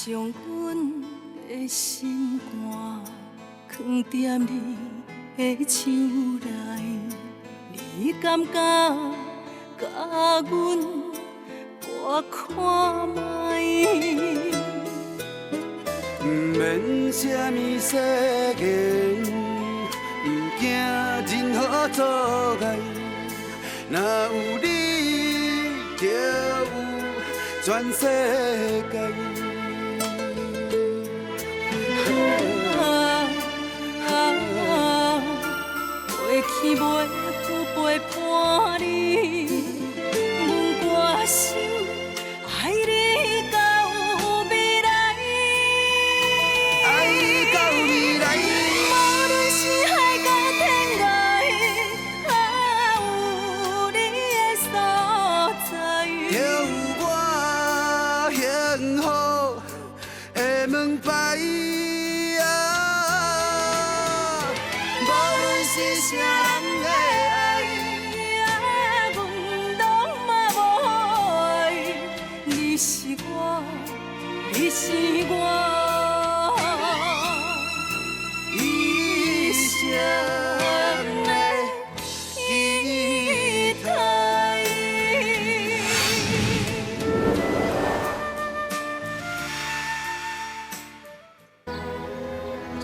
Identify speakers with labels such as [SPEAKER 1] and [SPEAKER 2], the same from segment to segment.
[SPEAKER 1] 将阮的心肝藏在你的手内，你敢甲阮我看卖？
[SPEAKER 2] 不免什么世间，不惊任何阻碍，若有你，就有全世界。
[SPEAKER 1] 过去袂有陪伴你，阮决心爱你到未来。
[SPEAKER 2] 爱到未来。
[SPEAKER 1] 无论是海角天涯，有你的所在，
[SPEAKER 2] 就有我幸福的门牌。是啥人的爱，
[SPEAKER 1] 阮拢嘛无爱。你是我，你是我一生的期待。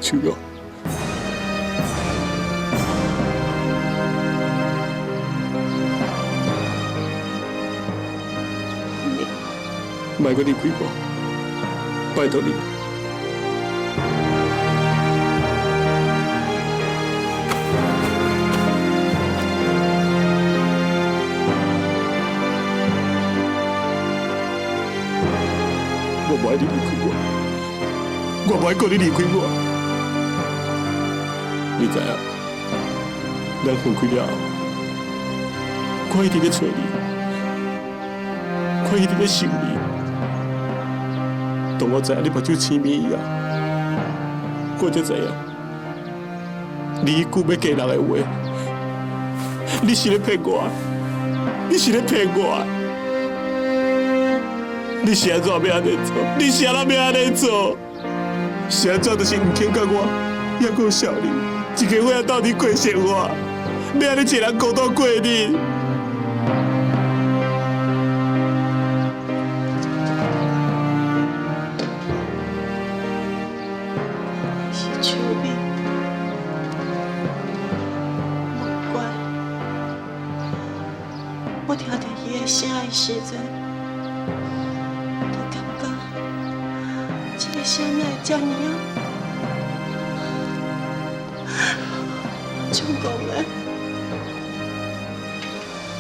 [SPEAKER 3] 秋瑶。莫阁离开我，拜托你。我不爱你离开我，我不爱阁你离开我。你知影，咱分开了后，我一直在找你，我一直在想你。当我知影你目睭青面以后，我才知影，你迄句要嫁人的话，你是咧骗我，你是咧骗我，你是安怎要安尼做？你是安怎要安尼做？是安怎就是唔肯甲我，也阁有少年，一家伙仔斗阵过生活，要安尼一人孤单过日。
[SPEAKER 4] 声的时阵，就感觉这个声哪会这么成功的。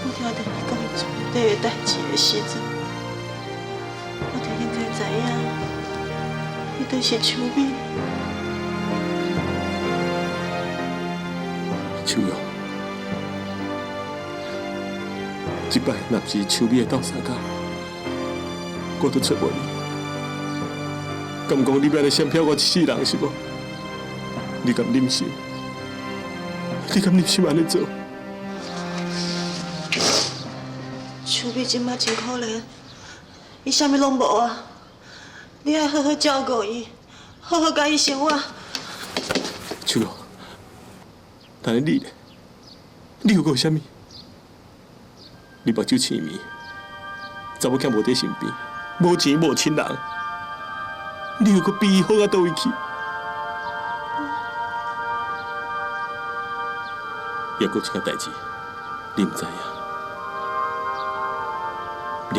[SPEAKER 4] 我听到伊讲厝底的代志的时阵，我就应该知影，伊就是秋美。
[SPEAKER 3] 秋瑶。这摆若不是秋美的斗相共，我都找无你。敢讲你要来闪飘我一世人是无？你敢忍心？你敢忍心安尼做？
[SPEAKER 4] 秋美今麦真可怜，伊啥物拢无啊！你要好好照顾伊，好好甲伊生活。
[SPEAKER 3] 秋瑶，但是你呢？你有讲啥物？你目睭青面，查某囝无在身边，无钱无亲人，你又阁比伊好到倒位去？还阁一件代志，你唔知影？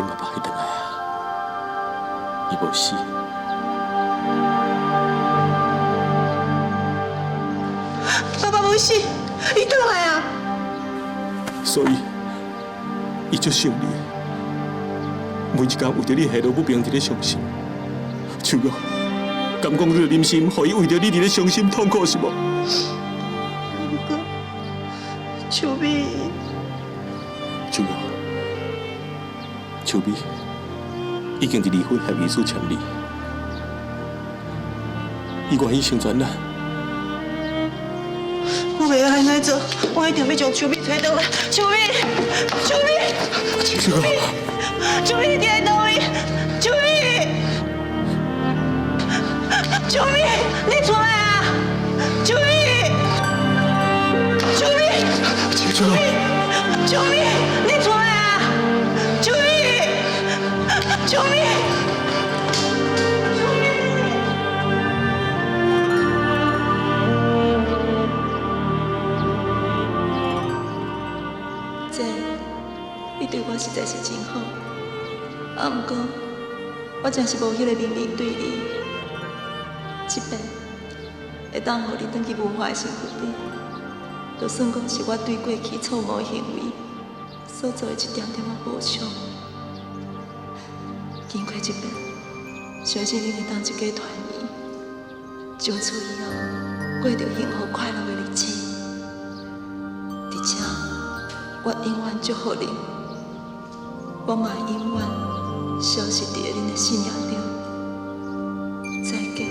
[SPEAKER 3] 恁爸爸迄回来啊，伊无死。
[SPEAKER 4] 爸爸无死，伊倒来啊！
[SPEAKER 3] 所以。伊足想你，每一天为着你下落不平，伫咧伤心。秋瑶，敢讲你着忍心，互伊为着你伫咧伤心痛苦是无？
[SPEAKER 4] 不过，秋美，
[SPEAKER 3] 秋瑶，秋美已经伫离婚协议书签字，伊愿意成全咱。
[SPEAKER 4] 我袂安尼做，我一定要将秋美找倒来。秋美，秋美，秋美，秋美，你伫在倒位？秋美。秋米，你出来啊！秋米，秋米，
[SPEAKER 3] 秋米，
[SPEAKER 4] 秋米，你出来啊！秋米，秋米，姐，你对我实在是真好，啊，不过我真是无迄个能力对你。这边会当互你转去文化的身躯顶，就算讲是我对过去错误的行为所做的一点点仔补偿。经过这边，相信你会当一家团圆，从此以后过着幸福快乐的日子。而且，我永远祝福你，我嘛永远消失伫恁的生命中。再见。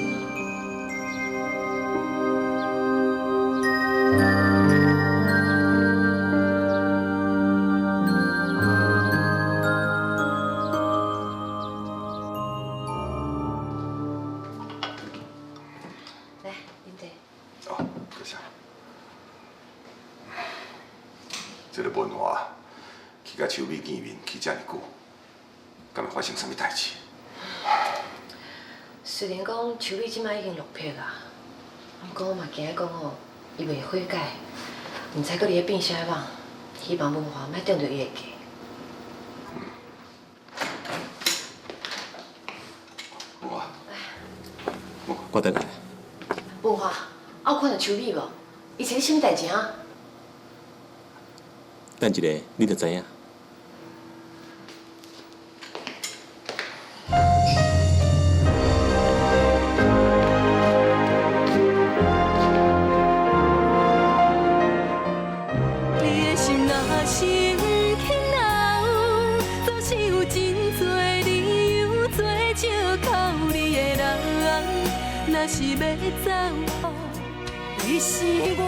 [SPEAKER 5] 来，啉茶。
[SPEAKER 2] 哦，多谢。这个文化去甲秋美见面去遮尔久，敢会发生啥物代志？
[SPEAKER 5] 虽然讲秋美即摆已经落魄啦，不过我嘛惊讲哦，伊袂悔改，毋知搁伫咧变啥网，希望文化莫中着伊的计。
[SPEAKER 2] 文化，
[SPEAKER 3] 我等来。
[SPEAKER 5] 文化，啊有看到秋美无？伊是咧啥物代志啊？
[SPEAKER 3] 等一下，你就知影。
[SPEAKER 1] 你的心若深刻若有，总是有真多理由做借口。你的人，若是要走，你是我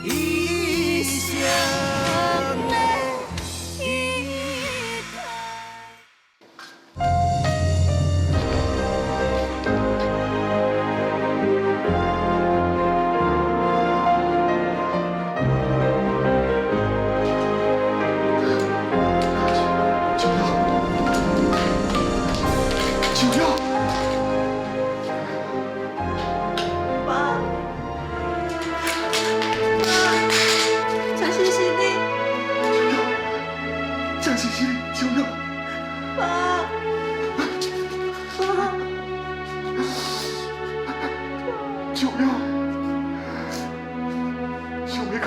[SPEAKER 1] 一生的依靠。
[SPEAKER 2] 秋苗，
[SPEAKER 4] 爸，真是是你，
[SPEAKER 2] 真是是秋苗，
[SPEAKER 4] 爸，爸，
[SPEAKER 2] 秋苗，小美卡，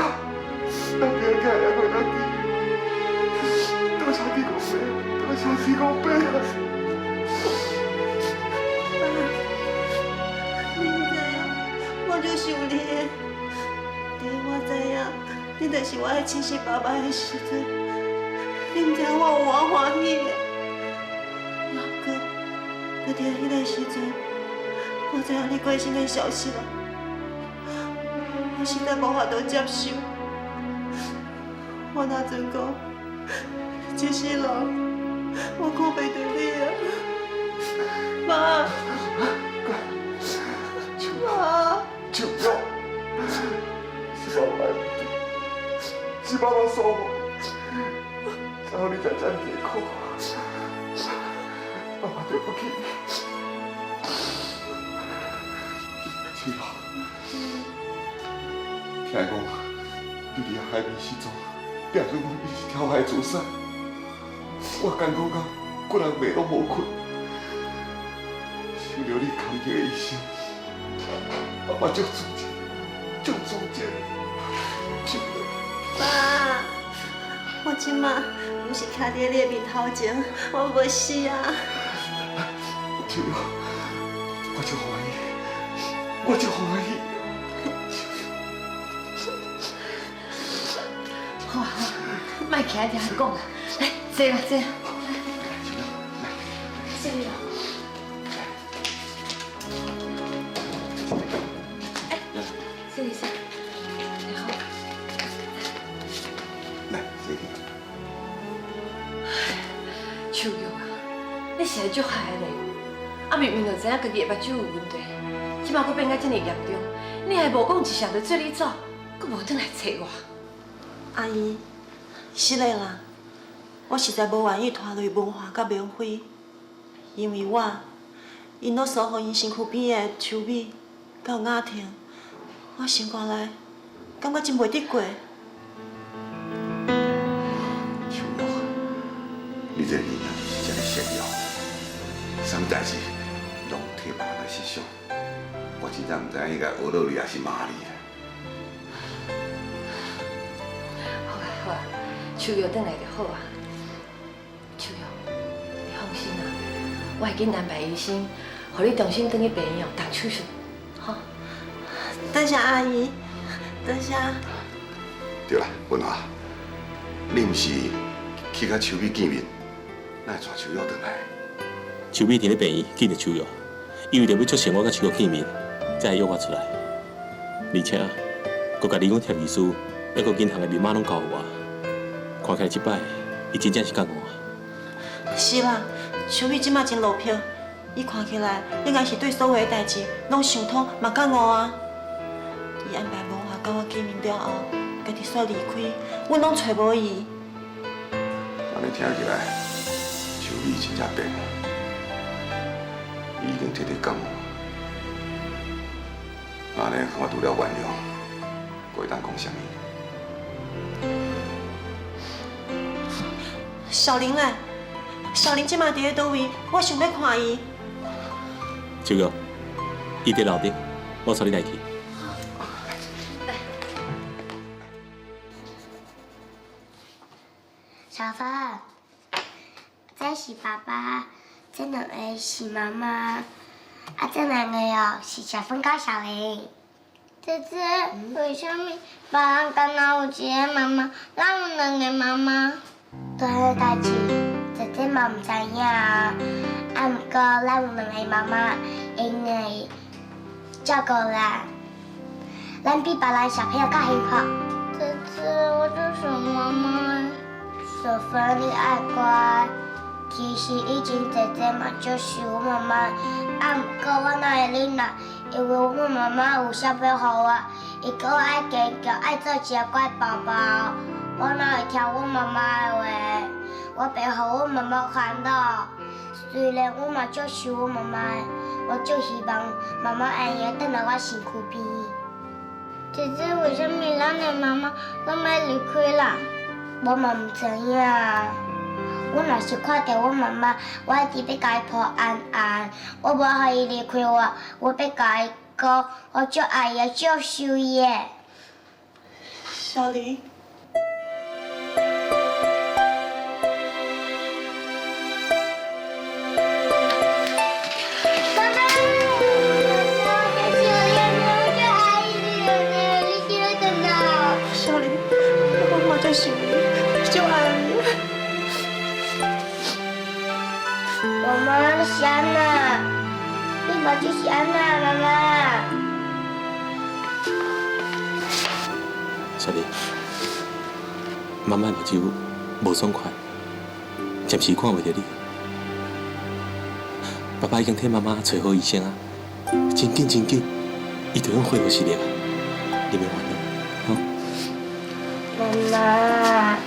[SPEAKER 2] 咱别改了，我咱弟，多谢你讲白，多谢你讲白啊！
[SPEAKER 4] 你唔知影，我就想你的。伫我知影，你就是我的亲生爸爸的时阵，你唔知影我有偌欢喜的。不过，就伫迄个时阵，我知影你过身的消息了，我实在无法度接受。我哪阵讲，一世人我看袂到你啊，妈。妈，
[SPEAKER 2] 秋苗，是爸爸的问题，是爸爸错误，然后你才这样辛苦，爸爸对不起你。秋苗，听讲你伫海边时阵，变做讲你是跳海自杀，我艰苦到骨人袂拢无困，想到你扛起的一生。爸爸就中箭，就中箭，就
[SPEAKER 4] 爸，我即马不是徛伫你的面头前，我无死啊！
[SPEAKER 2] 秋苗，我就欢喜，我就欢喜。
[SPEAKER 5] 好啊好啊，莫徛在遐讲啦，来坐啦坐啦，谢你啦。谢你先，你好。
[SPEAKER 2] 来，谢谢。
[SPEAKER 5] 秋玉啊，你是会足害的。明明就知影家己的目睭有问题，即马佫变甲这么严重，你还无讲一声就做你走，佫无转来找我。
[SPEAKER 4] 阿姨，是的啦，我实在无愿意拖累文华甲明辉，因为因都守护因身躯边的秋米，甲雅婷，我心肝内感觉真袂得过。
[SPEAKER 2] 秋玉，你这个人啊是真个善良，啥物代志拢替别人来设想，我真正唔知影应该学到你还是骂你啊。
[SPEAKER 5] 好啊好啊，秋玉转来就好啊。秋玉，你放心啊，我会紧安排医生，互你重新转去病院动手术，好。
[SPEAKER 4] 多谢阿姨，多谢。
[SPEAKER 2] 对啦，文华，你唔是去甲秋米见面，哪会带秋玉转来？
[SPEAKER 3] 秋美伫咧病院见着秋玉，因为着要促成我甲秋玉见面，才会约我出来。而且，佮家己讲贴医师，还佮银行的密码拢交我。看起来即摆，伊真正是甲我。
[SPEAKER 4] 是啦，秋米即马真落魄，伊看起来应该是对所有的代志拢想通，嘛甲我啊。伊安排文华甲我见面了后，家己煞离开，阮拢找无伊。
[SPEAKER 2] 安尼听起来，秋米真正变了，伊已经直直讲我。安尼我除了原谅，还会当讲啥物？
[SPEAKER 4] 小玲嘞，小玲即马伫咧倒位？我想要看伊。
[SPEAKER 3] 秋玉，伊伫楼顶，我带你来去。
[SPEAKER 6] 小芬，这是爸爸，这两个是妈妈，这两个哦是小芬跟小玲。姐姐，为什么别人敢若有一个妈妈，咱有两个妈妈？对迄代志，姐姐嘛唔知影啊。不过咱有两个妈妈，因为照顾咱，咱比别人小朋友较幸福。姐姐，我就想妈妈。小芬，你爱乖。其实以前姐姐嘛就是我妈妈，不过我哪会忍啦？因为我妈妈有写表予我，伊叫我爱坚强，爱做一个乖宝宝。我哪会听我妈妈的话？我袂互我妈妈烦恼。虽然我嘛足想我妈妈，我足希望妈妈会用转来我身躯边。姐姐，为什么咱的妈妈拢要离开啦？我嘛唔知影。我若是看到我妈妈，我一直要甲伊抱安安，我无互伊离开我，我要甲伊讲，我足爱伊，足想伊的。
[SPEAKER 4] 小玲，
[SPEAKER 6] 妈妈，我足爱你，你记得等到。
[SPEAKER 4] 小玲，我足想你，足爱你。
[SPEAKER 6] 妈妈，你是安那？你目睭是安那，妈妈？
[SPEAKER 3] 小丽，妈妈目睭无爽快，暂时看袂到你。爸爸已经替妈妈找好医生啊，真紧真紧，伊就用恢复视力啊，你免烦恼，
[SPEAKER 6] 妈妈，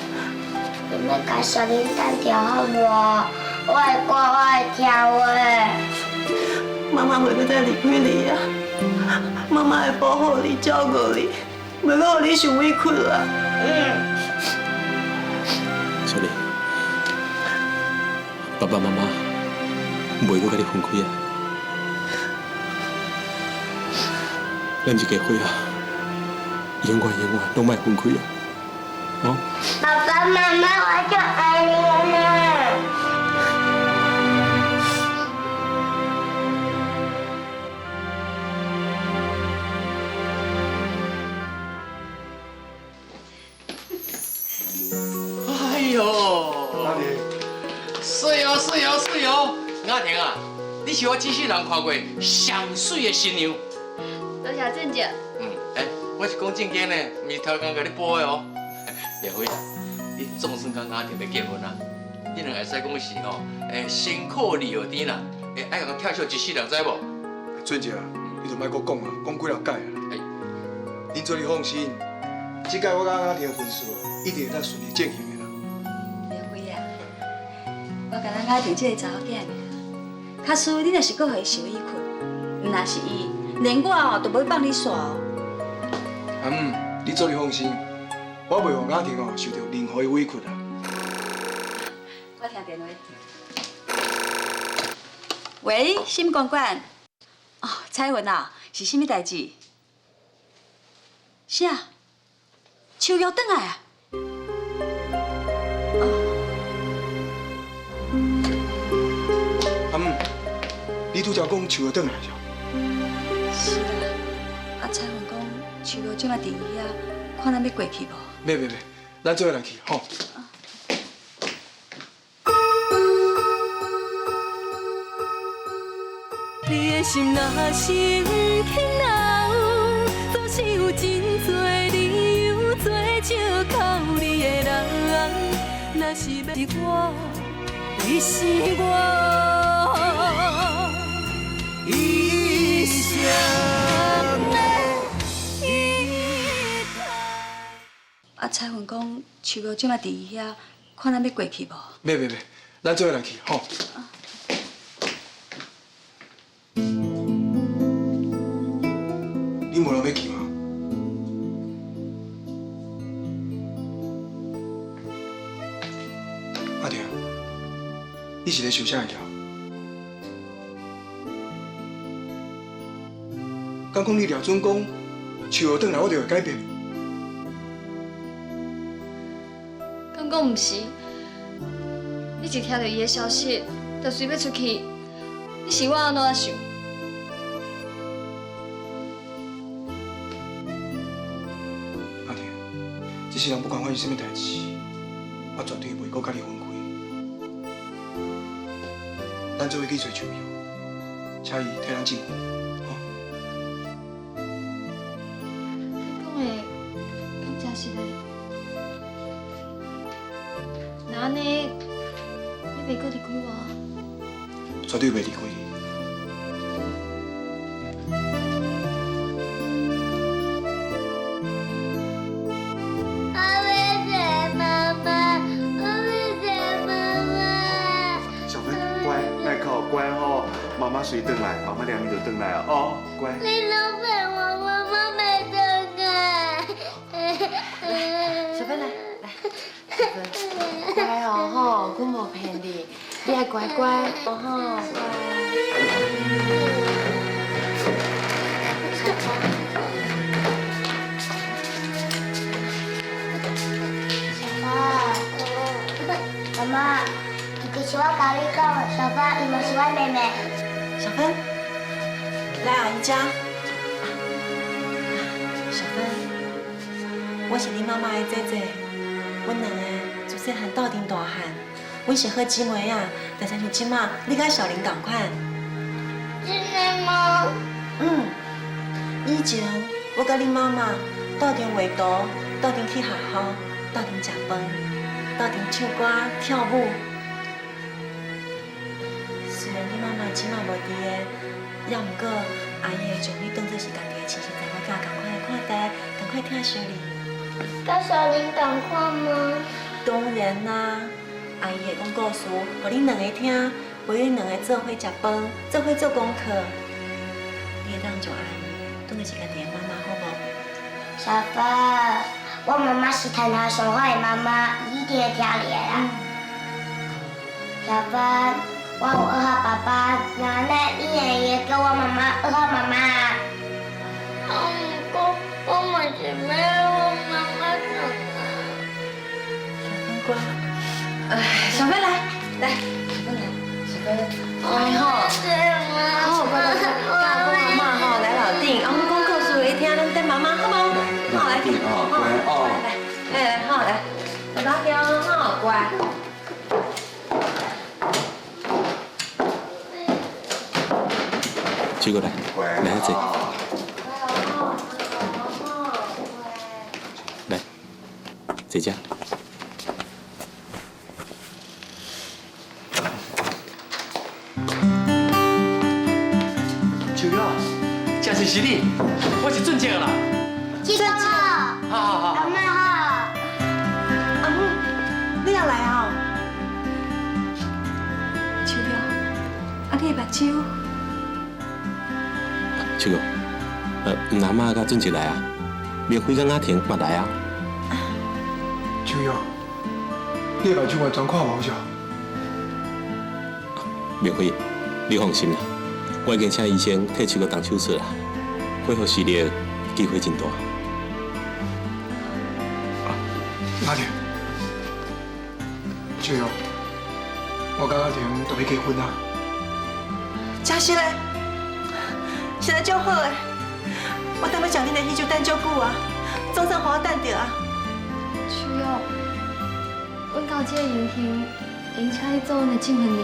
[SPEAKER 6] 你要甲小玲单调好无？我会乖，我会听话。
[SPEAKER 4] 妈妈袂再离开你啊！妈妈会保护你、照顾你，袂阁互你受委屈啦。
[SPEAKER 3] 小丽，爸爸妈妈袂阁甲你分开啊，咱一家伙啊，永远拢莫分开啊，哦。
[SPEAKER 6] 爸爸妈妈，我就爱你了。
[SPEAKER 7] 哎呦，
[SPEAKER 2] 阿弟，
[SPEAKER 7] 水哦水哦水哦！雅婷啊，你是我这世人看过上水的新娘。
[SPEAKER 8] 多谢正姐。
[SPEAKER 7] 我是讲正经的，唔是偷工甲你补的哦。叶辉啊，你总算甲雅婷要结婚啦，你两个会使讲是吼，辛苦二号甜啦，会爱甲跳秀一世人，知无？
[SPEAKER 9] 俊杰啊，你就莫搁讲啊，讲几落届啊。恁做你放心，这届我甲阿婷的分数一定会当顺利进行的啦。
[SPEAKER 10] 梁辉啊，我甲咱阿婷这个查某囝尔，假使你若是搁互伊受委屈，若是伊，连我哦都袂放你煞哦。
[SPEAKER 9] 你做你放心，我袂让阿婷哦受到任何的委屈啦。
[SPEAKER 10] 我听电话。喂，什么公馆？哦，彩云啊，是什么代志？啥？秋月转来啊？
[SPEAKER 9] 你拄则讲秋月转来是？
[SPEAKER 10] 是啊，彩云讲秋月即马伫伊遐，看咱要过去无？
[SPEAKER 9] 袂，咱做伙来去吼。
[SPEAKER 1] 你的心若是不肯留，总是有真多理由做借口你的人。若是要是我，你是我一生的依靠。
[SPEAKER 10] 彩云讲秋月即马伫伊遐，看咱要过去无？
[SPEAKER 9] 袂，咱做伙来去吼。你无人要去吗？阿婷，你是咧想啥呀？敢讲你廖准讲，秋月转来我就会改变？
[SPEAKER 8] 敢讲毋是？你一听到伊的消息，就随要出去，你是我安怎想？
[SPEAKER 9] 阿婷，这世人不管发生什么代志，我绝对袂搁甲你分开。咱做伙去找秋苗，请伊替咱证婚，吼。
[SPEAKER 8] 你讲的敢真实的？那安尼，你袂搁离开我？
[SPEAKER 9] 绝对袂离开你。
[SPEAKER 2] 乖吼，妈妈随转来，妈妈2年就转来哦，乖。
[SPEAKER 6] 你都陪我，妈妈没转来。
[SPEAKER 5] 小芬来，小芬，乖哦吼，我无骗你，你爱乖乖哦吼，
[SPEAKER 6] 妈妈，其实我甲你讲，小芬伊嘛是我妹妹。
[SPEAKER 5] 小芬，来阿姨家。小芬，我是你妈妈的姐姐，阮两个自细汉斗阵大汉，阮是好姊妹啊，就亲像即马你甲小玲同款。
[SPEAKER 6] 真的吗？
[SPEAKER 5] 以前我甲你妈妈斗阵画图，斗阵去学校，斗阵食饭，斗阵唱歌跳舞。虽然你妈妈即马无伫个，也毋过阿姨会将你当作是家己的亲生查某囝，共款的看待，共款疼惜你。
[SPEAKER 6] 甲小玲同款吗？
[SPEAKER 5] 当然啦，阿姨会讲故事，互恁两个听，陪恁两个做伙食饭，做伙做功课。你会当做阿姨当作是家己的妈妈，好无？
[SPEAKER 6] 小芬，我妈妈是天下上好的妈妈，伊一定会听你的啦。小芬，我有二号爸爸，那安尼你会叫我妈妈二号妈妈啊？不过我嘛是没有我妈妈的。
[SPEAKER 5] 小芬乖，小芬来，小芬来，小芬，哎吼，好，乖，跟妈妈吼来老顶，我们讲故事给你听，咱等妈妈好不好？好来，好，来，好来，来打掉，好乖。
[SPEAKER 3] 举过来，来坐，来，坐这。
[SPEAKER 7] 是你，我是俊杰啦。
[SPEAKER 6] 记得好，
[SPEAKER 7] 好。
[SPEAKER 6] 阿妈好。
[SPEAKER 4] 阿母，你也来啊？
[SPEAKER 10] 秋瑶，啊你的目睭，
[SPEAKER 3] 秋瑶，阿妈甲俊杰来啊，明辉甲阿婷嘛来啊。
[SPEAKER 9] 秋瑶，你的目睭完全看无着。
[SPEAKER 3] 明辉，你放心啦，我已经请医生替秋瑶动手术啦，恢复视力机会真大。
[SPEAKER 9] 阿婷，秋瑶，我甲阿婷都要结婚啊！
[SPEAKER 4] 真是嘞，现在就好诶，我等要将恁的喜酒等足久啊，总算好我等着啊。
[SPEAKER 8] 需要，阮到这个迎亲，迎请你做阮的证婚人。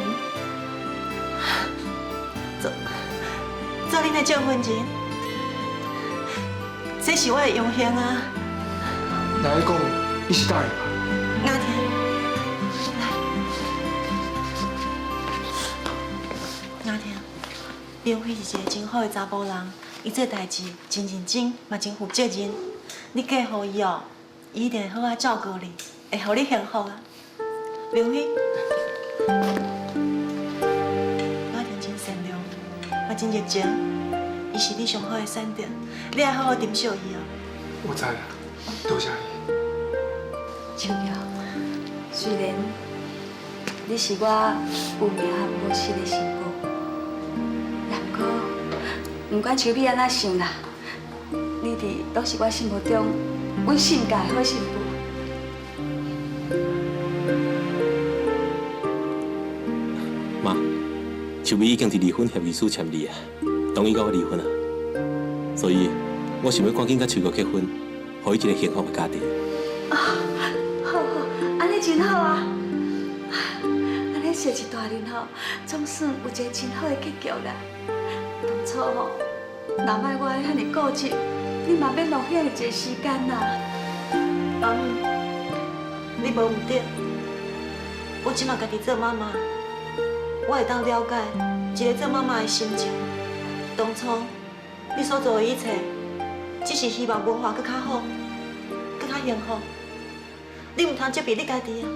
[SPEAKER 4] 做恁的证婚人，这是我的荣幸啊。
[SPEAKER 9] 哪会讲你是答应吧？
[SPEAKER 4] 阿婷，来，阿婷，明辉是一个真好的查甫人，伊做代志真认真，嘛真负责任。你嫁予伊哦，伊一定会好好照顾你，会互你幸福啊。明辉，阿婷真善良，嘛真热情，伊是你上好的选择，你要好好珍惜伊哦。
[SPEAKER 9] 我知啦，多谢你。
[SPEAKER 10] 秋瑶，虽然你是我有名无实的媳妇，也不过，不管秋美安怎想啦，你伫都是我心目中阮性格的好媳妇。
[SPEAKER 3] 妈，秋美已经伫离婚协议书签字啊，同意甲我离婚啊，所以我想要赶紧甲秋瑶结婚，互伊一个幸福的家庭。
[SPEAKER 10] 好，安尼真好啊！安尼生一大人吼，总算有一个真好的结局啦。当初吼，若莫我遐尼固执，你嘛免浪费遐尼济时间啦。
[SPEAKER 4] 阿母，你无毋对，我即马家己做妈妈，我会当了解一个做妈妈的心情。当初你所做的一切，只是希望文化更较好，更较幸福。你唔通责备你家己啊！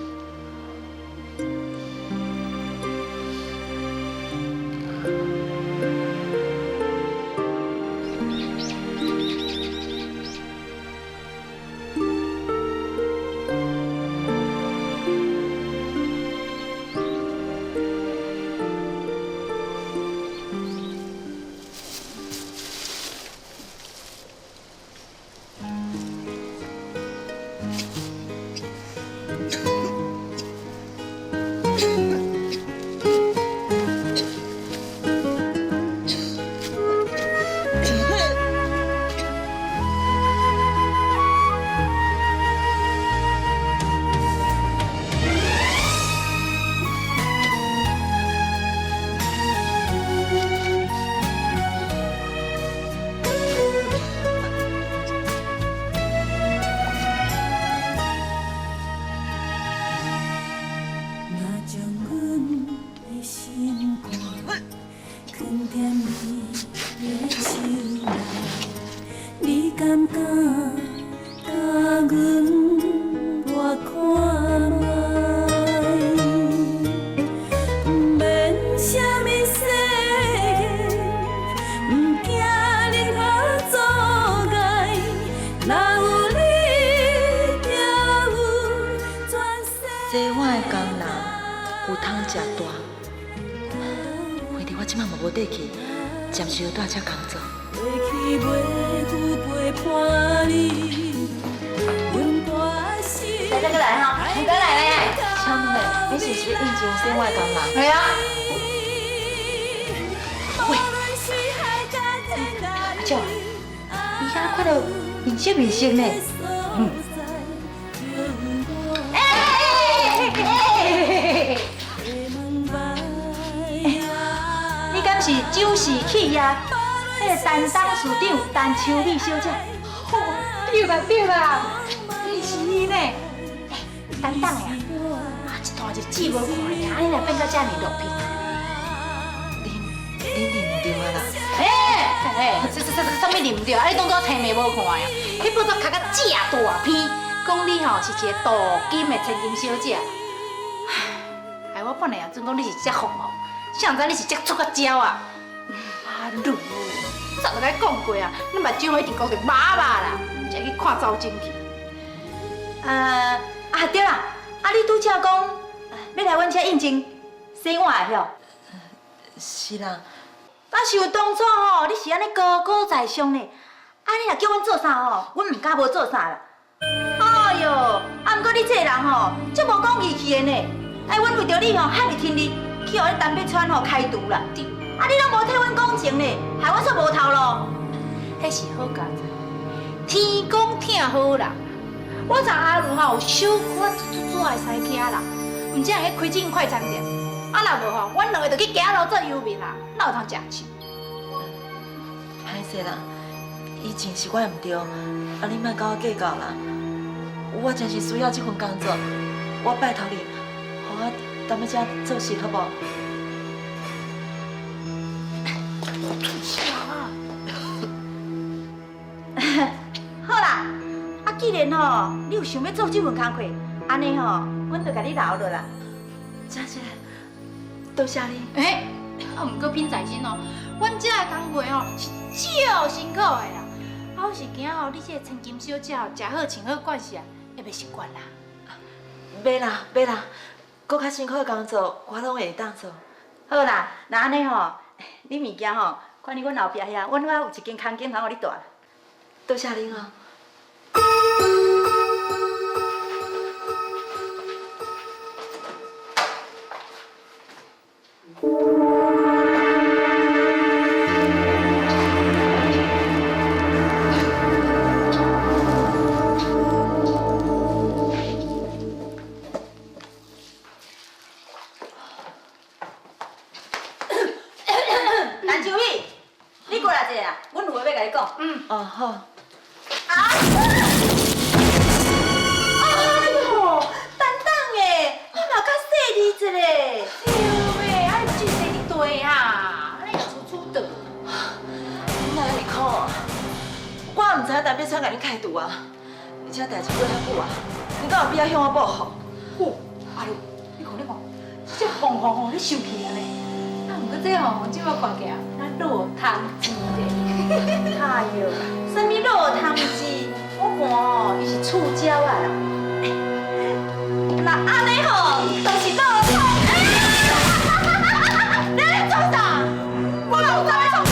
[SPEAKER 5] 这我的工人有通食大，反正我即马嘛无底气，暂时就蹛遮工作。
[SPEAKER 10] 大家过来哈，你过来嘞！小妹，你是不是应征生我的工人？
[SPEAKER 5] 系啊。喂，阿舅，你遐看到面色面色呢？你敢是酒市企业迄个陈董事长陈秋美小姐？对啦，你是你呢？等等呀，一段日子无看尔，安尼来变到遮尔落魄，恁认唔对啊啦？
[SPEAKER 11] 嘿，什么啉着？啊，你当作青梅无看呀？迄报纸卡甲正大篇，讲你吼是一个镀金的千金小姐。哎，我本来也准讲你是遮红红，谁知你是遮出个招啊？啊，你早就甲你讲过啊，你目睭一定讲着麻麻啦，才去看走进去。
[SPEAKER 10] 对啦，你拄则讲要来阮遮应征洗碗的晓？
[SPEAKER 5] 是啦。
[SPEAKER 10] 那是有当初吼，你是安尼高高在上呢，你若叫阮做啥吼，阮唔敢无做啥啦。哎哟，毋过你这个人吼，足无讲义气的呢。阮为着你吼，害你天日去互迄陈碧川吼开除啦。你拢无替阮讲情呢，害我煞无头路。
[SPEAKER 11] 迄是好佳哉，天公疼好人。我昨下午吼小可一撮的西徛啦，毋只係开进快餐店，若无吼，阮两个就去行路做游民啦，哪有通食钱？
[SPEAKER 5] 歹势啦，以前是我唔对，你莫甲我计较啦。我真是需要这份工作，我拜托你，互我踮喺遮做事好无？
[SPEAKER 10] 好啦，既然吼你有想要做这份工课，安尼吼，阮就甲你留落啦。
[SPEAKER 5] 真是，多谢你。
[SPEAKER 11] 毋过品在心哦，阮遮的工课吼是足辛苦的啦。我是惊吼，你这个千金小姐吼，食好穿好惯势啊，会袂习惯啦。
[SPEAKER 5] 袂啦，搁较辛苦的工作，我拢会当做。
[SPEAKER 10] 好啦，那安尼吼，你物件吼，看你阮后壁遐，阮遐有一间空间通互你住。
[SPEAKER 5] 多谢您哦。
[SPEAKER 10] 陈秋米，你过来一下，阮有话要甲你讲。
[SPEAKER 5] 哦，好。
[SPEAKER 10] 哎呦，等等诶，你嘛较细腻一个。
[SPEAKER 11] 对啊，你真是对啊，你楚楚的。
[SPEAKER 5] 哪会苦啊？我唔知陈碧川甲你开除啊，而且代志过遐久啊，你敢有必要向我报复？
[SPEAKER 11] 阿鲁，你看，这红红红，你生气啊咧？毋过这红红怎么看起来，那落汤鸡咧？
[SPEAKER 10] 哎呦，什么落汤鸡？我看哦，伊是触礁啊啦。那安尼吼，就是落汤。你在做啥？我老早在创啥？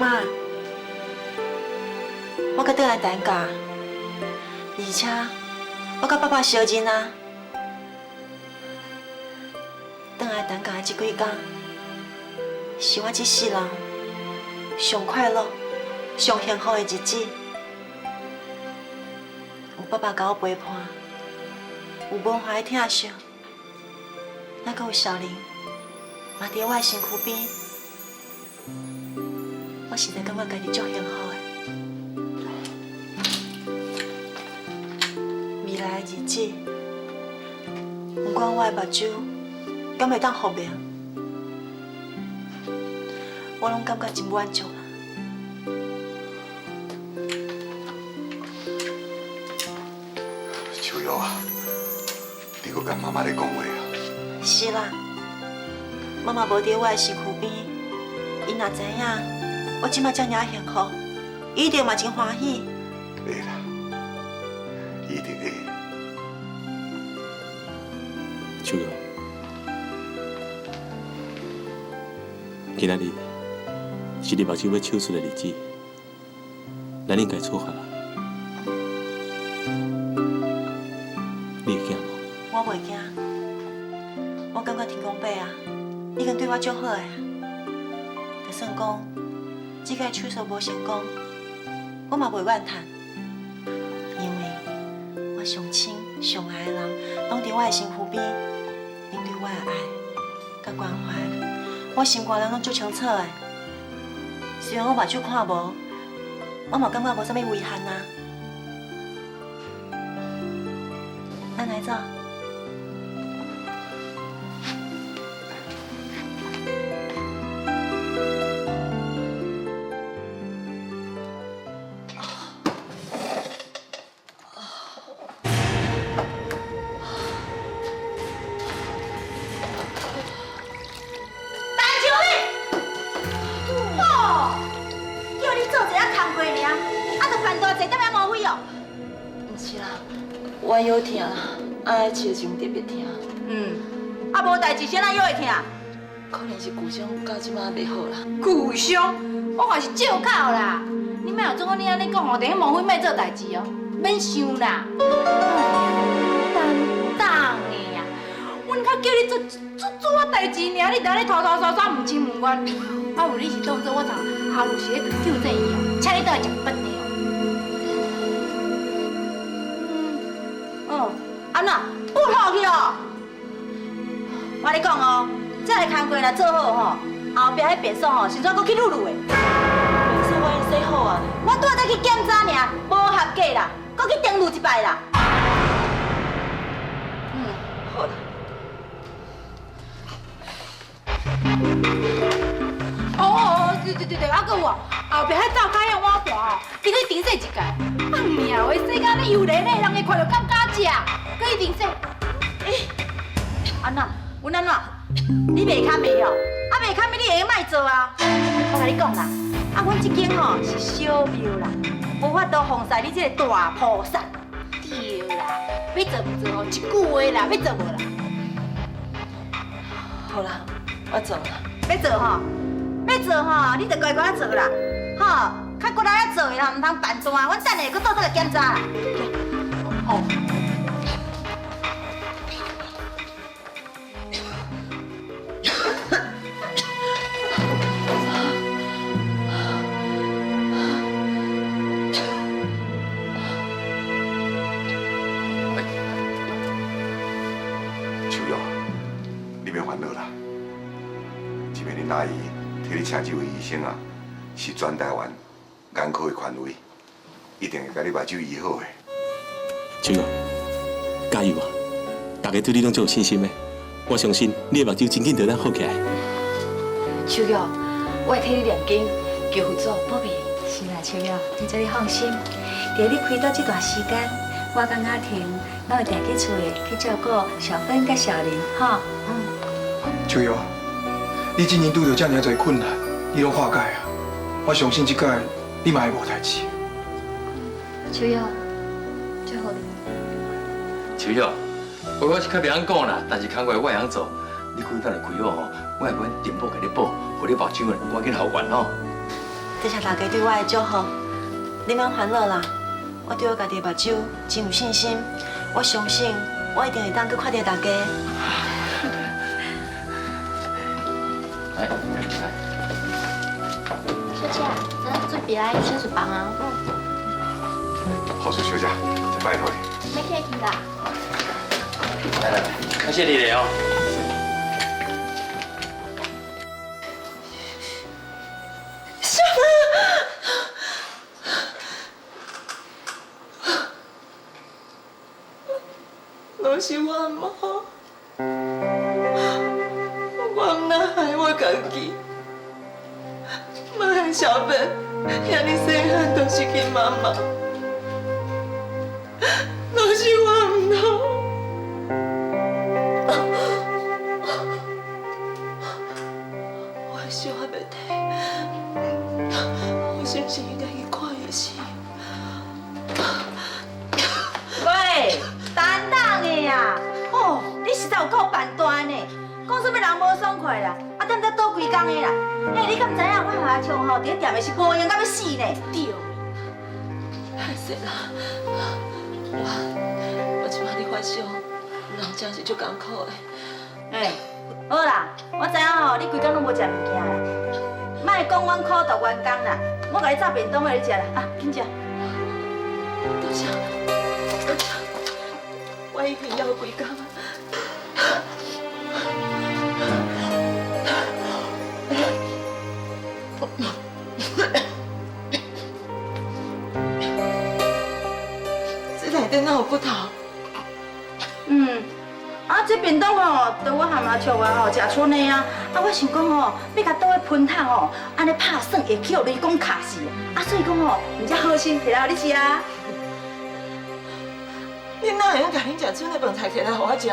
[SPEAKER 5] 妈，我搁倒来等家，而且我甲爸爸相认啊。倒来等家的这几天，是我这世人上快乐、上幸福的日子。有爸爸甲我陪伴，有文化的疼惜，还阁有小玲，嘛伫我的身躯边。我实在感觉家己足幸福的。未来的日子，不管我的目睭敢会当复明，我拢感觉真满足。
[SPEAKER 2] 秋瑶啊，你搁甲妈妈咧讲话啊？
[SPEAKER 5] 是啦，妈妈无伫我的身躯边，伊若知影。我即摆遮尔幸福，一定嘛真欢喜。
[SPEAKER 2] 会啦，一定会。
[SPEAKER 3] 秋瑶，今仔日是你目睭要手术的日子，咱应该出发啦。你会惊无？
[SPEAKER 5] 我袂惊，我感觉天公伯啊，已经对我足好诶。就
[SPEAKER 4] 算讲，这个手术无成功，我嘛袂怨叹，因为我上亲上爱的人，拢伫我的身躯边，因对我的爱甲关怀，我心肝人拢足清楚的。虽然我目睭看无，我嘛感觉无啥物遗憾啊。咱来走。
[SPEAKER 5] 我腰疼啦，爱笑时阵特别疼。
[SPEAKER 11] 啊无代志，谁哪腰会疼？
[SPEAKER 5] 可能是旧伤到即马袂好啦。
[SPEAKER 11] 旧伤，我看是借口啦。你莫有总讲你安尼讲哦，等下毛辉莫做代志哦，免想啦。当的呀，阮较叫你做啊代志尔，你当咧拖拖刷刷，唔亲唔怨。啊有你是当做我昨下午是咧救这伊哦，请你倒来食饭的哦。安那不好去哦。我跟你讲哦，这个工作若做好吼，后壁迄便所吼，是怎搁去愈愈的。
[SPEAKER 4] 便所我已经洗好啊，
[SPEAKER 11] 我拄仔才去检查尔，无合格啦，搁去登录一摆啦。
[SPEAKER 4] 好啦。
[SPEAKER 11] 对，啊搁有哦，后壁迄灶脚遐碗盘哦，你去顶洗一下。啊命话，世间咧油咧咧，人会看到敢敢食，搁去顶洗。安那？阮安怎？你袂堪袂哦？啊袂堪，你会卖做啊？我甲你讲啦，啊阮这间吼是小庙啦，无法度奉祀你这个大菩萨。对啦，要做唔做吼，一句话啦，要做无啦？
[SPEAKER 4] 好啦，我做啦。
[SPEAKER 11] 要做吼，你着乖乖啊做啦，吼，较骨力啊做啦，唔通办大，阮等下搁倒来检查啦。哦。
[SPEAKER 2] 秋瑶，你别烦恼啦。这边恁阿姨替你请这位医生啊，是全台湾眼科的权威，一定会甲你目睭医好的。
[SPEAKER 3] 秋瑶，加油啊！大家对你拢足有信心的，我相信你的目睭真紧就能好起来。
[SPEAKER 5] 秋瑶，我会替你念经，求佛祖保庇你。
[SPEAKER 10] 是啦，秋瑶，你这你放心。在你开刀这段时间，我甲雅婷拢会定去厝里去照顾小芬甲小林，吼。
[SPEAKER 9] 秋瑶，你今年拄着这么多困难，你拢化解啊！我相信这届你嘛会无代志。
[SPEAKER 8] 秋瑶，最后你。
[SPEAKER 7] 秋瑶，我是较袂晓讲啦，但是工作我会晓做。你开等下开好吼，我会阮电报给你报，互你保证的赶紧好完吼。
[SPEAKER 4] 多谢大家对我的祝福，你莫烦恼啦。我对我家己的目睭真有信心，我相信我一定会当去看到大家。
[SPEAKER 7] 来，
[SPEAKER 8] 小姐，咱准备来清水房啊。
[SPEAKER 2] 好，小姐，再拜托你。
[SPEAKER 8] 没客气啦。
[SPEAKER 7] 来，感谢你嘞哦。
[SPEAKER 4] 都是我妈，我唔能害我家己，莫害小芬，遐尼细汉就失去妈妈，都是我唔好。我的小还袂退，我是不是应该去看医生？
[SPEAKER 11] 喂。等的呀！哦，你实在有够办端呢，讲什么人无爽快啦，啊，踮在倒规工的啦。哎，你敢知影我下枪吼，伫咧店的是无闲到要死呢？对。
[SPEAKER 4] 歹势啦，我即摆咧发烧，人真是足艰苦的。
[SPEAKER 11] 哎，好啦，我知影吼，你规工拢无食物件啦。
[SPEAKER 10] 莫讲阮苦读员工啦，我甲你炸便当互你食啦，啊，紧食。
[SPEAKER 4] 多谢，多谢，我已经要归工啊。这内底哪有骨头？
[SPEAKER 10] 这便当吼，跟我含阿笑话吼食剩的啊。啊，我想讲吼，要甲倒去喷烫吼，安尼拍算会去互雷公卡死。啊，所以讲吼，唔只好心摕来互你食啊。
[SPEAKER 4] 你哪会用甲恁食剩的饭菜摕来互我食？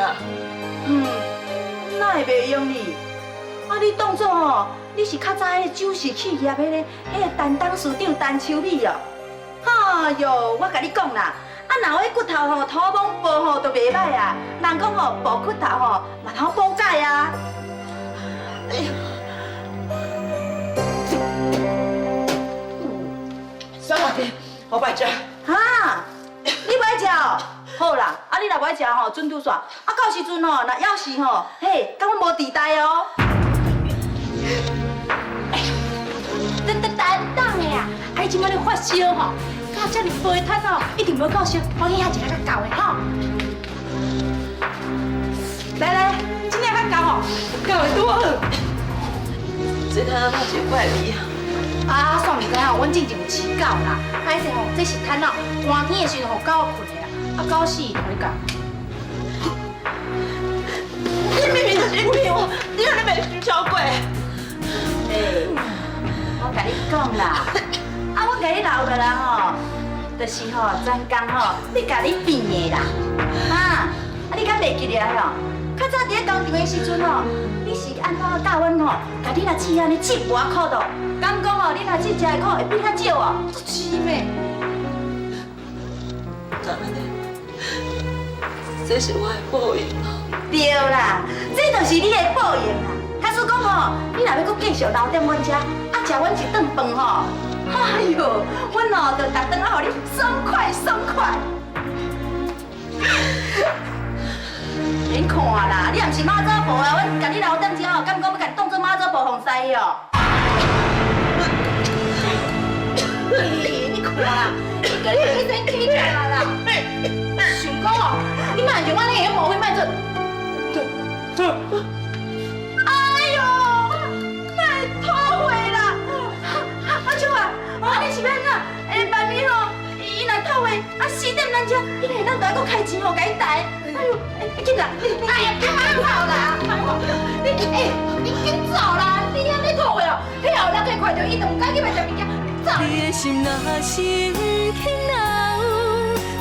[SPEAKER 10] 哪会袂用你？啊，你当作吼，你是较早迄个酒市企业迄个陈董事长陈秋美哦。哎哟，我甲你讲啦。啊，若迄骨头吼土蒙薄吼都袂歹啊，人讲吼薄骨头吼嘛通补钙啊。
[SPEAKER 4] 哎呀，三万块，我拜食。
[SPEAKER 10] 哈，你不爱食哦？好啦，啊你若不爱食吼，准拄煞。啊到时阵吼，若要是吼，嘿，甲我无地带哦。
[SPEAKER 11] 等的啊，啊你即摆咧发烧吼？啊，这么肥摊哦，一定无够烧，我去遐一个较够的吼。来，今天较够哦，够的拄好。
[SPEAKER 4] 这摊啊，真怪味啊！
[SPEAKER 11] 啊，煞毋知吼，阮之前有饲狗啦，歹势吼，这是摊哦，寒天的时阵吼，狗困的啦，啊，狗死同你讲。
[SPEAKER 4] 你明明就是骗我，你哪里袂超过？
[SPEAKER 10] 我甲你讲啦。啊，我甲你留落来吼，就是吼，专工吼，你甲你变的啦，啊你敢袂记得吼？较早伫咧工厂的时阵吼，你是安怎教阮吼？甲你若饲安尼7盘苦度，敢讲吼，你若饲食的苦会比较少哦？
[SPEAKER 11] 是咩？
[SPEAKER 4] 当然的，这是我的报应啊！
[SPEAKER 10] 对啦，这就是你的报应啦。假使讲吼，你若要搁继续留踮阮遮，啊食阮一顿饭吼。哎呦，阮哦，就逐顿啊，互你爽快爽快。免看啦，你也毋是马祖婆啊，阮甲你留踮遮哦，敢讲要甲你当做马祖婆防西哦？你看啦，你甲你起身起来啦。
[SPEAKER 11] 想讲哦，你莫像我那样无血莫做。
[SPEAKER 10] 哎呦，莫拖回啦！阿秋啊，你是要安怎？万一吼，伊若透话，4点咱遮，你来咱就搁开钱吼，甲伊台。哎呦，紧啦！哎呀，别跑啦！你紧走啦！你安尼拖话哦，迄后人去看到伊，就唔敢去买食物件。走！
[SPEAKER 1] 你的心若是轻若有，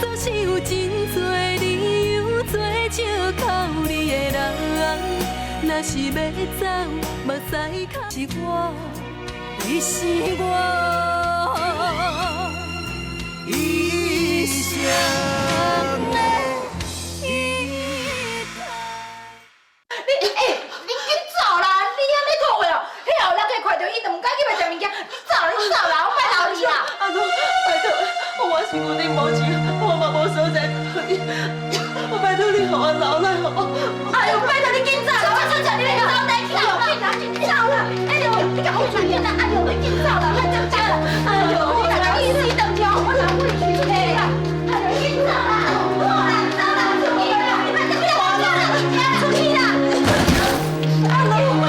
[SPEAKER 1] 总是有真多理由做借口你的人。若是要走，目屎卡是我，你是我一生的遗憾。
[SPEAKER 11] 你紧走啦！你安尼拖话哦，迄后人去看到伊，就唔敢去买食物件。你走啦，我莫留你啦！
[SPEAKER 4] 阿公，拜托，我是有你无钱，我嘛无所在讨你，我拜托你，互我留来好。
[SPEAKER 10] 哎呦，拜托你紧走啦！我出叫你来交代，紧走啦！哎呦，你甲我出面啦！哎呦，你紧走啦！快点走啦！哎呦，你大家意思等着，我留你去嘿啦！哎呦，紧走啦！好啦，走啦，出去啦！你快点不要我走啦！出去啦！阿龙，
[SPEAKER 4] 我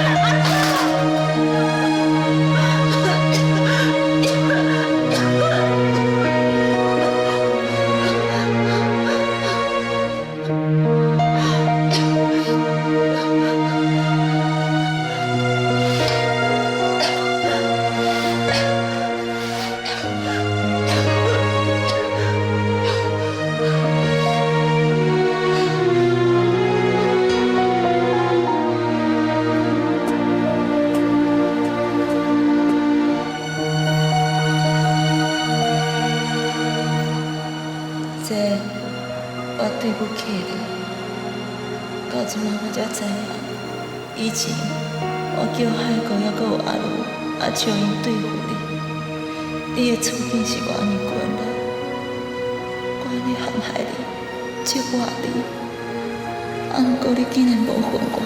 [SPEAKER 4] 对不起你，到即马我才知影，以前我叫海哥还阁有阿鲁阿笑用对付你，你的处境是偌尼困难，我安尼陷害你，折磨你，啊，毋过你竟然无恨我，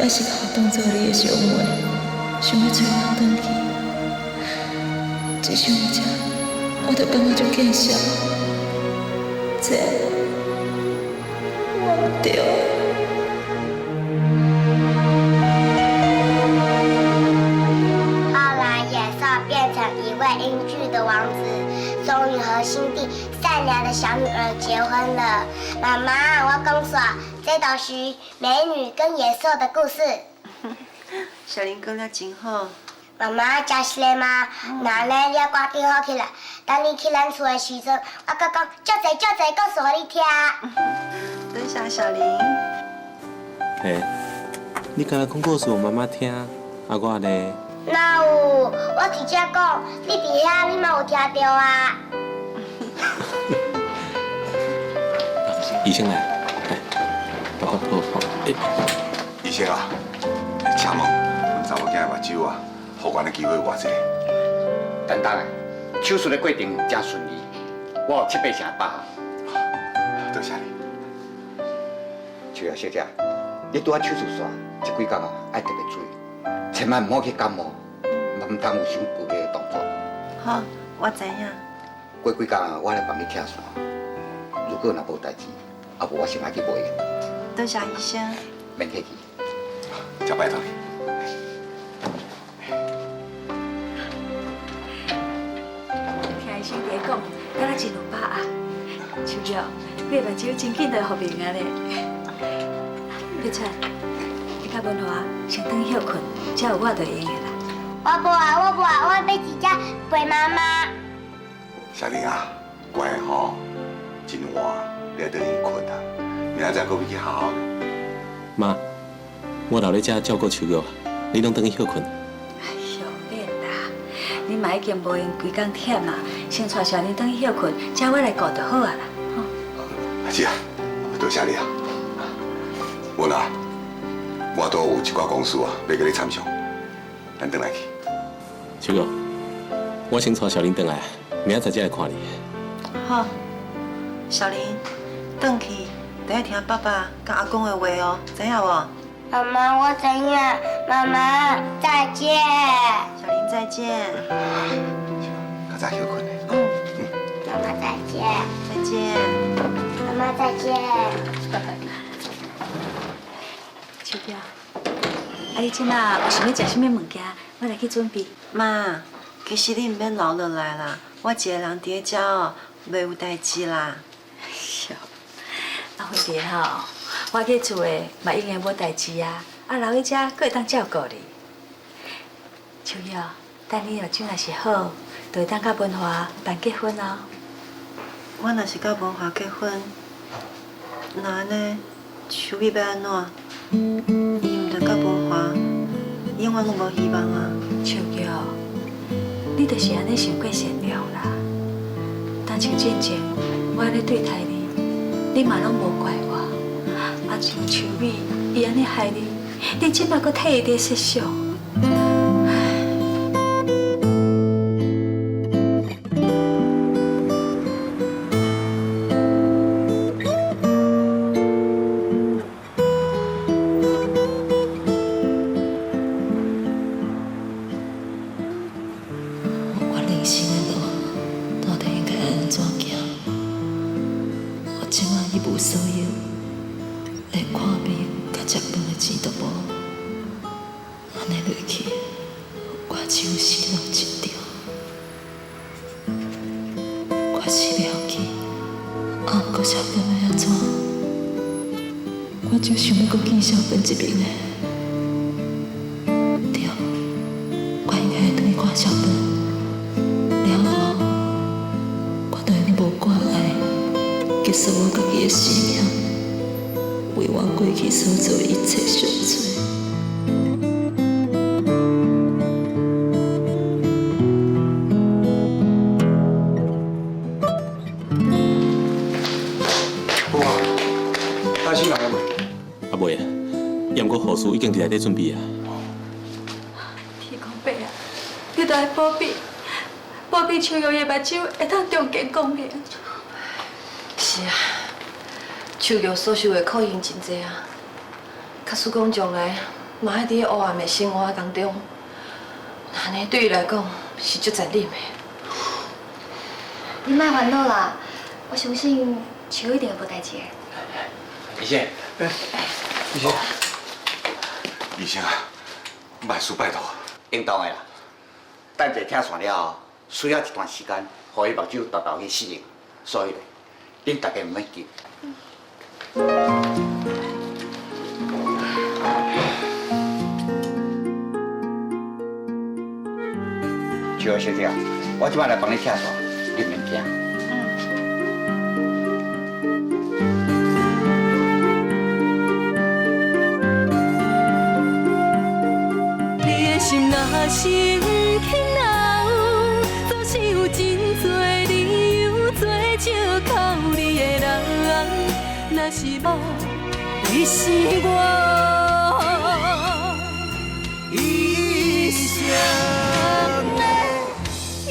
[SPEAKER 4] 也是把我当作你的兄妹，
[SPEAKER 1] 想要找人回去，一想这，我就感觉就见笑。这我唔对。
[SPEAKER 6] 后来，野兽变成一位英俊的王子，终于和心地善良的小女儿结婚了。妈妈，我讲说，这都是美女跟野兽的故事。
[SPEAKER 4] 小林讲了真好。
[SPEAKER 6] 妈妈，真是的吗？那呢，你要赶紧好起来。等你去咱厝的时阵，我搁讲足侪故事互你听。
[SPEAKER 4] 多谢小林。
[SPEAKER 3] 嘿，你敢若讲故事给妈妈听，啊我呢？
[SPEAKER 6] 哪有？我直接讲，你伫遐，你嘛有听到啊？
[SPEAKER 3] 医生来，来，爸爸抱抱。
[SPEAKER 2] 医生啊，请问，阮查某囝的目睭啊，复原的机会偌济？
[SPEAKER 12] 等等的，手术的过程真顺利，我有7、8成把握。
[SPEAKER 2] 多谢你。
[SPEAKER 12] 秋瑶小姐，你拄啊手术线，这几工啊爱特别注意，千万唔好去感冒，唔通有伤剧烈的动作。
[SPEAKER 4] 好，我知影。
[SPEAKER 12] 过几工啊，我来帮你拆线。如果若无代志，啊无我先来去买药。
[SPEAKER 4] 多谢医生。
[SPEAKER 12] 免客气。
[SPEAKER 2] 真拜托你。
[SPEAKER 10] 听医生伫讲，敢若真有把握。秋瑶，你目睭真紧就复明啊咧。碧川，你甲文华先等休困，才有我就用的啦。
[SPEAKER 6] 我无啊，我要直接陪妈妈。
[SPEAKER 2] 小玲啊，乖吼，真晚，你要倒去困啊，明仔载搁要去好好的。
[SPEAKER 3] 妈，我留咧遮照顾秋瑶，你拢等去休困。
[SPEAKER 10] 哎呦，免啦，你嘛已经无用规工忝啊，先带小林等去休困，才我来顾就好啊啦。
[SPEAKER 2] 是啊，多谢你啊。文啊，我都有一寡公事啊，要跟你参详，咱转来去。
[SPEAKER 3] 秋瑶，我先带小林转来，明仔载才来看你。
[SPEAKER 4] 好，小林，转去，得要听爸爸跟阿公的话哦，知影无？
[SPEAKER 6] 妈妈，我知影。妈妈，再见。
[SPEAKER 4] 小林再见。
[SPEAKER 2] 较早休困的。
[SPEAKER 6] 妈妈再见。
[SPEAKER 4] 再见。
[SPEAKER 6] 妈妈再见。
[SPEAKER 10] 秋瑶，啊你即马有想要食什么物件？我来去准备。
[SPEAKER 4] 妈，其实你唔免留落来啦，我一个人伫遮哦，袂有代志啦。
[SPEAKER 10] 啊，芬姐吼，我去厝的嘛应该无代志啊，啊留喺遮佫会当照顾你。秋瑶，等你目睭若是好，就会当甲文华办结婚哦。
[SPEAKER 4] 我若是甲文华结婚，那安尼，秋米要安怎？伊毋着甲文华永远拢无希望啊！
[SPEAKER 10] 秋瑶，你就是安尼想过善良啦。但像之前我安尼对待你，你嘛拢无怪我。啊，像秋米，伊安尼害你，你即摆搁替伊伫设想。
[SPEAKER 1] 我就想要搁见小芬一面的。对，我应该会回去看小芬。了后，我就用无挂碍结束我家己的生命，为我过去所做的一切赎罪。
[SPEAKER 3] 验过护士已经伫内底准备啊。
[SPEAKER 10] 天公伯啊，你着爱保庇，保庇秋瑶的目睭会当重见光明。
[SPEAKER 5] 是啊，秋瑶所受的苦刑真多啊。假使讲将来嘛爱伫黑暗的生活当中，安尼对伊来讲是足责任的。
[SPEAKER 8] 你莫烦恼啦，我相信树一定会无代志的。
[SPEAKER 7] 医生，医生，
[SPEAKER 2] 医生啊，万事拜托。
[SPEAKER 12] 应当的啦。等者听算了后，需要一段时间，互伊目睭豆豆去适应，所以咧，恁大家唔免急。秋儿小姐，我即摆来帮你拆线，你唔免惊。
[SPEAKER 1] 你的心若生气若有，总是有真多理由做借口你的人。若是我，你是我一生的依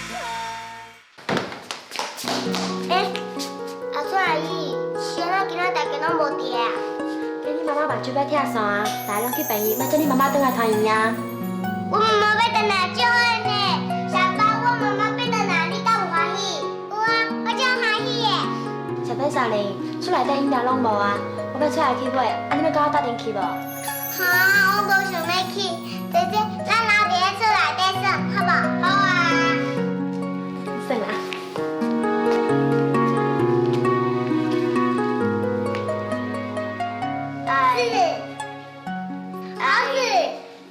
[SPEAKER 1] 靠。
[SPEAKER 6] 阿孙阿姨，是安怎今仔大家拢无伫啊？
[SPEAKER 13] 叫你妈妈目睭要拆线啊，大家拢去病院，莫叫你妈妈倒来团圆啊。
[SPEAKER 6] 我妈妈要回来，就好呢。小芬，我妈妈要回来，你敢有欢喜？有啊，我真欢喜耶。
[SPEAKER 13] 小芬、小玲，厝内底饮料拢无啊，我要出来去买，啊，你要跟我搭电去无？
[SPEAKER 6] 哈，我无想要去。姐姐，咱留伫咧厝内底耍，好无？好啊。
[SPEAKER 13] 算啦。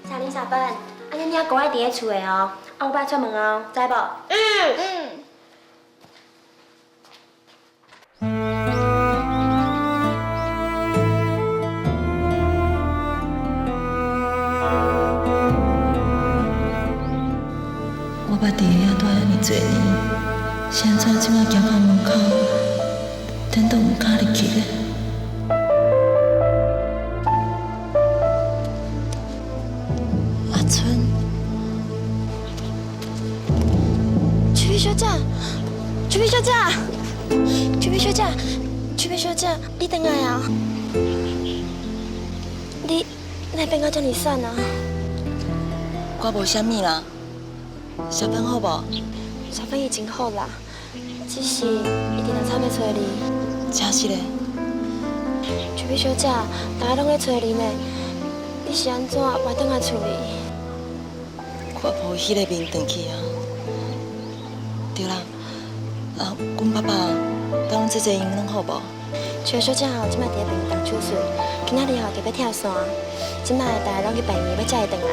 [SPEAKER 13] 小玲、小芬，安尼你要乖乖伫咧厝的哦，啊，我摆出门哦，知无？
[SPEAKER 14] 我捌伫遐住遐尼侪年，是安怎即摆行到门口，等都唔敢入去咧？阿春，
[SPEAKER 13] 曲碧小姐，曲碧小姐，曲碧小姐，曲碧小姐，你回来啊？你那边个遮尼瘦啊？
[SPEAKER 14] 我无啥物啦。小芬好无？
[SPEAKER 13] 小芬已经好啦，只是一定要差要找你。
[SPEAKER 14] 真是嘞。
[SPEAKER 13] 曲碧小姐，大家拢在找你呢，你是安怎袂倒来厝里？
[SPEAKER 14] 我无迄个面转去啊。对啦，啊，阮爸爸甲阮姐姐因拢好无？
[SPEAKER 13] 曲小姐吼，即摆伫咧病院动手术，今仔日吼就要跳伞，即摆大家拢去病院要载伊转来。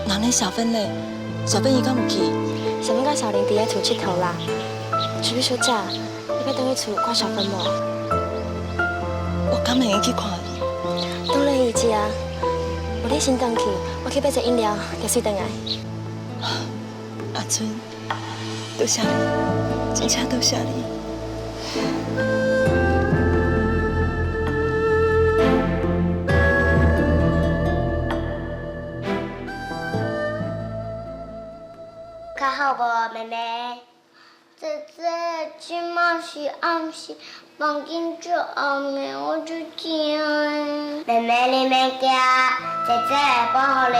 [SPEAKER 14] 那呢小芬嘞？小芬伊敢有去？
[SPEAKER 13] 小芬甲小玲伫咧厝佚佗啦。曲碧小姐，你要倒去厝看小芬无？
[SPEAKER 14] 我敢会去看伊？
[SPEAKER 13] 当然会知啊。有你先转去，我去买一饮料，就随转来。
[SPEAKER 14] 阿春，多谢你，真正多谢你。
[SPEAKER 6] 较好无，妹妹？姐姐，即马是暗时，房间就暗的，我就惊的。妹妹，你免惊，姐姐会保护你。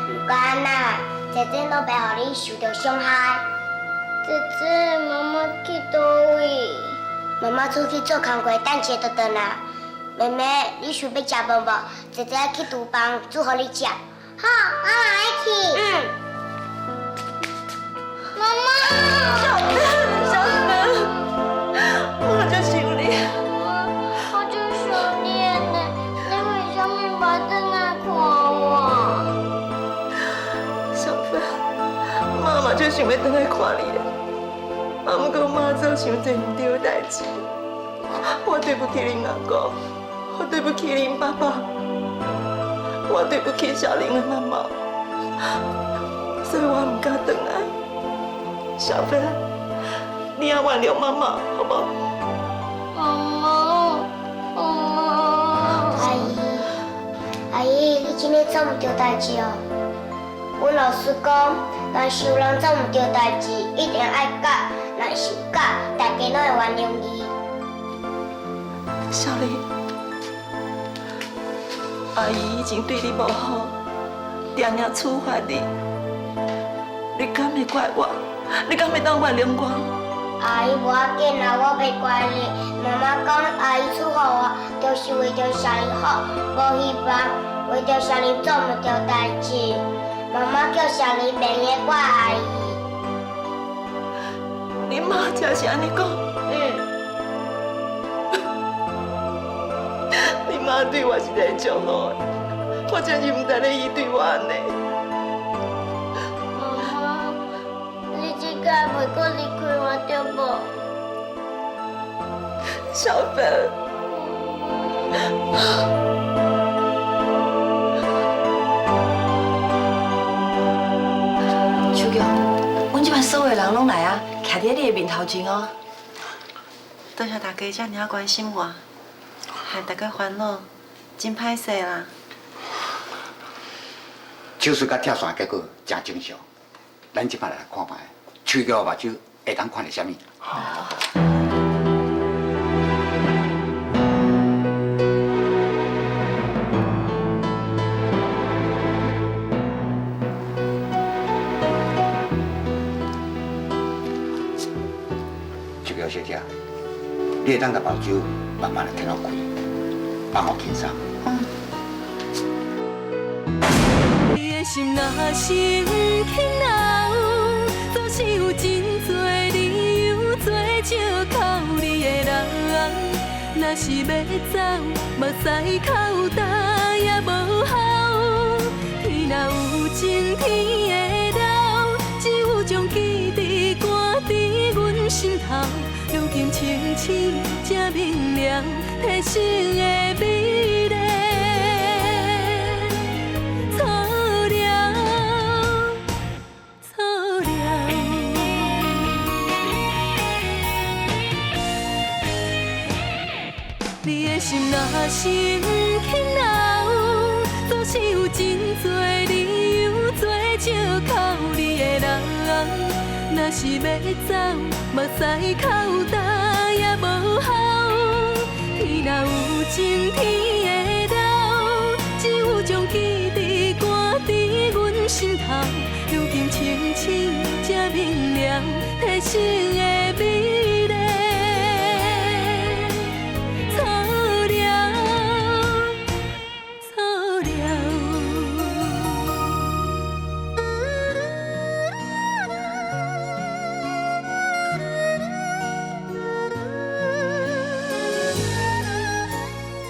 [SPEAKER 6] 如果安那，姐姐都袂互你受到伤害。姐姐，妈妈去倒位？妈妈出去做工课，等下就回来。妹妹，你想要食饭无？姐姐去厨房煮互你食。好，我来去。妈妈，
[SPEAKER 14] 小芬，我就想你。
[SPEAKER 6] 我就想你呢，你为什么不回来看我？
[SPEAKER 14] 小芬，妈妈就想要回来看你。啊，不过妈做伤侪唔对的代志，我对不起恁阿公，我对不起恁爸爸，我对不起小玲的妈妈，所以我唔敢回来。小芬，你要原谅妈妈，好不好？
[SPEAKER 6] 阿姨，你今日做唔对代志哦。阮老师讲，若是有人做唔对代志，一定爱改。若是有改，大家拢会原谅伊。
[SPEAKER 14] 小玲，阿姨已经对你不好，定定处罚你，你敢会怪我？你敢会当原谅我？
[SPEAKER 6] 阿姨无要紧啦，我袂怪你。妈妈讲阿姨处罚我，就是为着小林好，无希望为着小林做唔着代志。妈妈叫小林袂用怪阿姨。
[SPEAKER 14] 你妈才是安尼讲。你妈对我是在照顾的，我真是唔知你伊对我安尼。
[SPEAKER 6] 妈妈，你这个袂阁离开我对无？
[SPEAKER 14] 小芬。
[SPEAKER 5] 秋玉，阮即摆所有人拢来啊，徛伫你的面头前哦。
[SPEAKER 14] 多谢大家遮尔关心我，害大家烦恼，真歹势啦。
[SPEAKER 12] 手术甲拆线结果真正常，咱即摆来看卖，手脚目睭会当看到啥物？手脚小姐，你会当甲目睭慢慢的停落开，放我轻松。
[SPEAKER 1] 你的心若生起恼，总是有真多理由做借口你的人。若是要走，目屎口干也无效。天若有情天会留，只有将记忆挂伫阮心头。如今清醒才明了，提醒的美丽。你的心若生起恼，总是有真多理由做借口你的人。若是要走，目屎口干也无效。天若有情天会留，只有将记忆挂伫阮心头。如今清醒才明了，提醒的。